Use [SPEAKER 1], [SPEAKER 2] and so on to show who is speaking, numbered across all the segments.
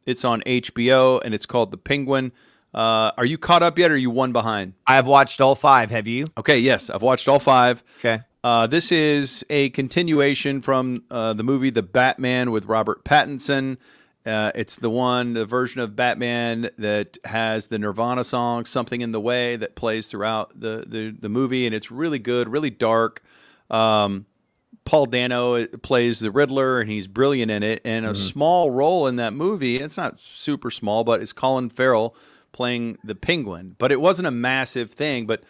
[SPEAKER 1] It's on HBO, and it's called The Penguin. Are you caught up yet, or are you one behind?
[SPEAKER 2] I have watched all 5. Have you?
[SPEAKER 1] Okay, yes, I've watched all 5.
[SPEAKER 2] Okay.
[SPEAKER 1] This is a continuation from the movie The Batman with Robert Pattinson. It's the version of Batman that has the Nirvana song "Something in the Way" that plays throughout the movie, and it's really good, really dark. Paul Dano plays the Riddler, and he's brilliant in it. And a small role in that movie, it's not super small, but it's Colin Farrell playing the Penguin. But it wasn't a massive thing. But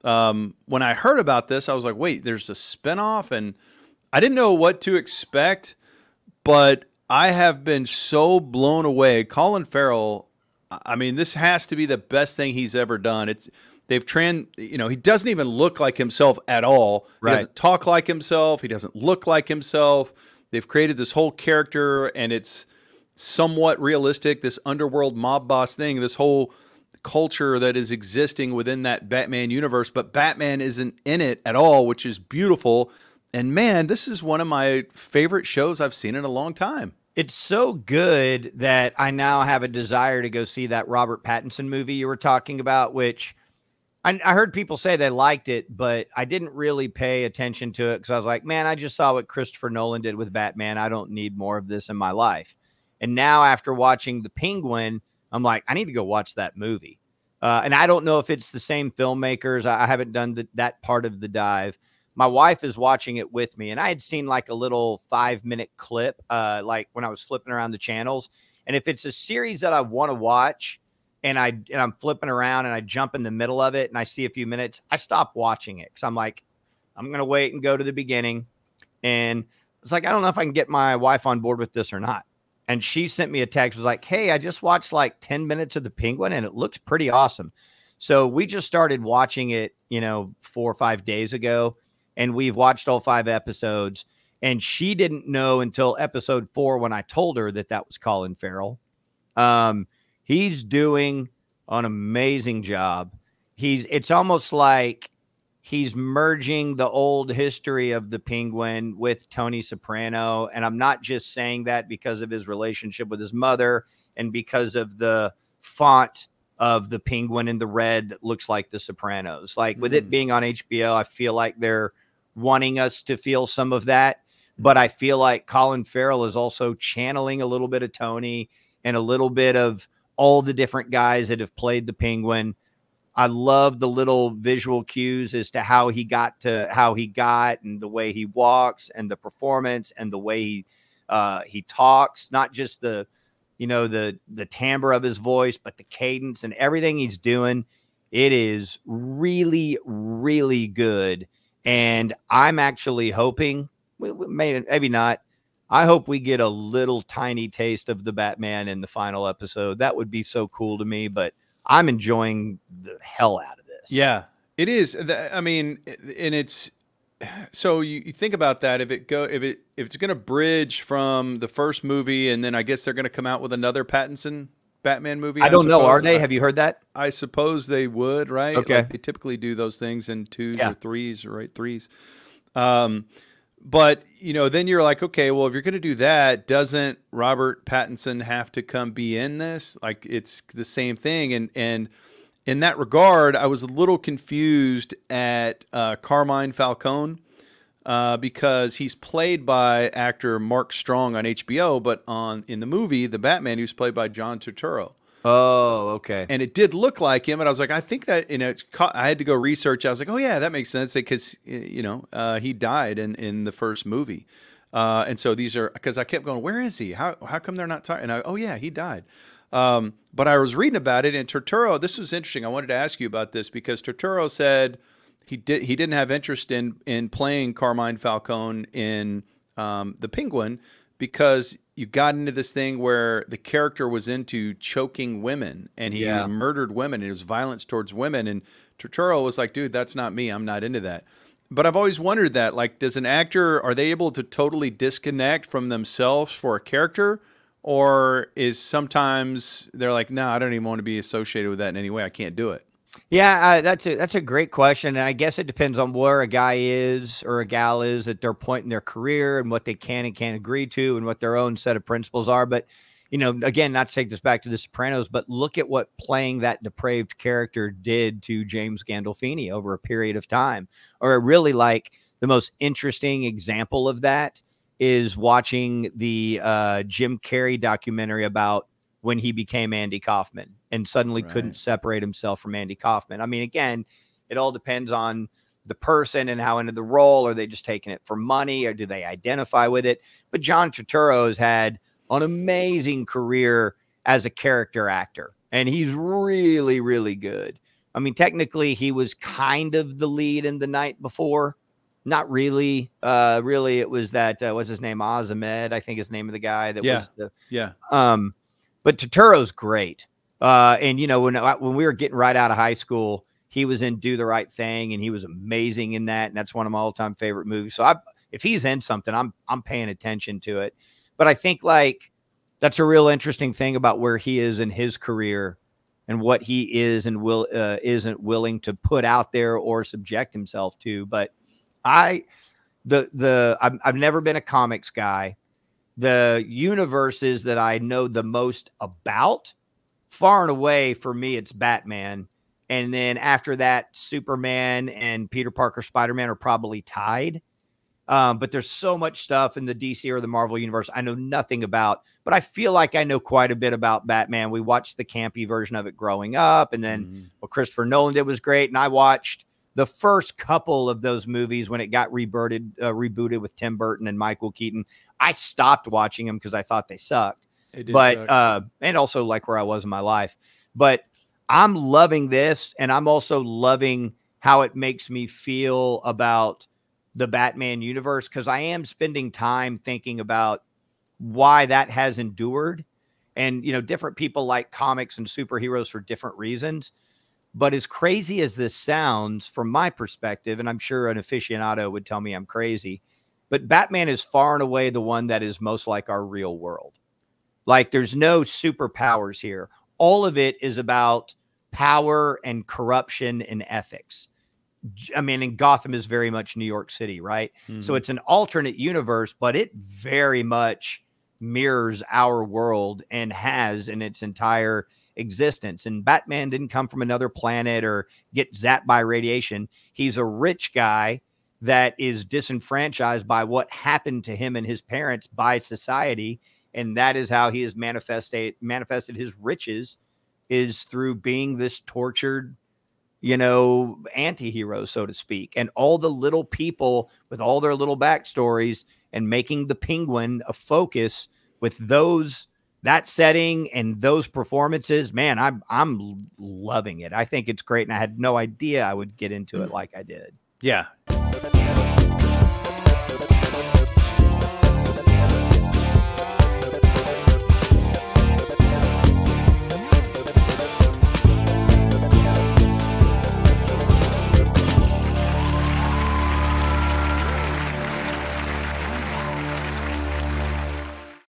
[SPEAKER 1] when I heard about this, I was like, wait, there's a spinoff? And I didn't know what to expect, but I have been so blown away. Colin Farrell, I mean, this has to be the best thing he's ever done. He doesn't even look like himself at all.
[SPEAKER 2] Right.
[SPEAKER 1] He doesn't talk like himself. He doesn't look like himself. They've created this whole character, and it's somewhat realistic, this underworld mob boss thing, this whole culture that is existing within that Batman universe, but Batman isn't in it at all, which is beautiful. And man, this is one of my favorite shows I've seen in a long time.
[SPEAKER 2] It's so good that I now have a desire to go see that Robert Pattinson movie you were talking about, which I heard people say they liked it, but I didn't really pay attention to it because I was like, man, I just saw what Christopher Nolan did with Batman. I don't need more of this in my life. And now after watching The Penguin, I'm like, I need to go watch that movie. And I don't know if it's the same filmmakers. I haven't done that part of the dive. My wife is watching it with me, and I had seen like a little 5-minute clip, like when I was flipping around the channels. And if it's a series that I want to watch and I'm flipping around and I jump in the middle of it and I see a few minutes, I stop watching it because I'm like, I'm going to wait and go to the beginning. And it's like, I don't know if I can get my wife on board with this or not. And she sent me a text, was like, hey, I just watched like 10 minutes of The Penguin and it looks pretty awesome. So we just started watching it, 4 or 5 days ago, and we've watched all 5 episodes. And she didn't know until episode 4 when I told her that was Colin Farrell. He's doing an amazing job. It's almost like he's merging the old history of the Penguin with Tony Soprano. And I'm not just saying that because of his relationship with his mother and because of the font of the Penguin in the red that looks like the Sopranos. Like with it being on HBO, I feel like they're wanting us to feel some of that. But I feel like Colin Farrell is also channeling a little bit of Tony and a little bit of all the different guys that have played the Penguin. I love the little visual cues as to how he got and the way he walks and the performance and the way he talks, not just the timbre of his voice, but the cadence and everything he's doing. It is really, really good. And I'm actually hoping, maybe not, I hope we get a little tiny taste of the Batman in the final episode. That would be so cool to me, but I'm enjoying the hell out of this.
[SPEAKER 1] Yeah, it is. I mean, and it's so you think about that. If it's going to bridge from the first movie, and then I guess they're going to come out with another Pattinson Batman movie.
[SPEAKER 2] I don't know. Are they? Have you heard that?
[SPEAKER 1] I suppose they would, right?
[SPEAKER 2] Okay.
[SPEAKER 1] Like they typically do those things in 2s or 3s, right? 3s. But, then you're like, okay, well, if you're going to do that, doesn't Robert Pattinson have to come be in this? Like, it's the same thing. And in that regard, I was a little confused at Carmine Falcone because he's played by actor Mark Strong on HBO, but in the movie, The Batman, he was played by John Turturro.
[SPEAKER 2] Oh, okay.
[SPEAKER 1] And it did look like him, and I was like, I think that I had to go research. I was like, oh yeah, that makes sense because he died in the first movie, and so these are because I kept going, where is he? How come they're not talking? And oh yeah, he died. But I was reading about it, and Turturro. This was interesting. I wanted to ask you about this because Turturro said he didn't have interest in playing Carmine Falcone in The Penguin because you got into this thing where the character was into choking women and he murdered women and it was violence towards women. And Turturro was like, dude, that's not me. I'm not into that. But I've always wondered that, like, does an actor, are they able to totally disconnect from themselves for a character? Or is sometimes they're like, no, I don't even want to be associated with that in any way. I can't do it.
[SPEAKER 2] Yeah, that's a great question. And I guess it depends on where a guy is or a gal is at their point in their career and what they can and can't agree to and what their own set of principles are. But you know, again, not to take this back to The Sopranos, but look at what playing that depraved character did to James Gandolfini over a period of time. Or really, like, the most interesting example of that is watching the Jim Carrey documentary about when he became Andy Kaufman and suddenly couldn't separate himself from Andy Kaufman. I mean, again, it all depends on the person and how into the role. Are they just taking it for money, or do they identify with it? But John Turturro has had an amazing career as a character actor, and he's really, really good. I mean, technically, he was kind of the lead in The Night Before. Not really. Really, it was that, what's his name? Oz Ahmed, I think is the name of the guy that was the, but Turturro's great. And, you know, when we were getting right out of high school, he was in Do the Right Thing, and he was amazing in that. And that's one of my all-time favorite movies. So if he's in something, I'm paying attention to it. But I think, like, that's a real interesting thing about where he is in his career and what he is and isn't willing to put out there or subject himself to. But I've never been a comics guy. The universes that I know the most about, far and away for me, it's Batman. And then after that, Superman and Peter Parker Spider-Man are probably tied. But there's so much stuff in the DC or the Marvel universe I know nothing about, but I feel like I know quite a bit about Batman. We watched the campy version of it growing up, and then what Christopher Nolan did was great. And I watched the first couple of those movies when it got rebooted with Tim Burton and Michael Keaton. I stopped watching them because I thought they sucked. And also like where I was in my life. But I'm loving this, and I'm also loving how it makes me feel about the Batman universe, because I am spending time thinking about why that has endured. And, you know, different people like comics and superheroes for different reasons. But as crazy as this sounds from my perspective, and I'm sure an aficionado would tell me I'm crazy, but Batman is far and away the one that is most like our real world. Like, there's no superpowers here. All of it is about power and corruption and ethics. I mean, and Gotham is very much New York City, right? So it's an alternate universe, but it very much mirrors our world and has in its entire existence. And Batman didn't come from another planet or get zapped by radiation. He's a rich guy that is disenfranchised by what happened to him and his parents by society. And that is how he has manifested his riches, is through being this tortured, you know, anti-hero, so to speak. And all the little people with all their little backstories, and making the Penguin a focus with that setting and those performances, man, I'm loving it. I think it's great. And I had no idea I would get into it like I did.
[SPEAKER 1] Yeah.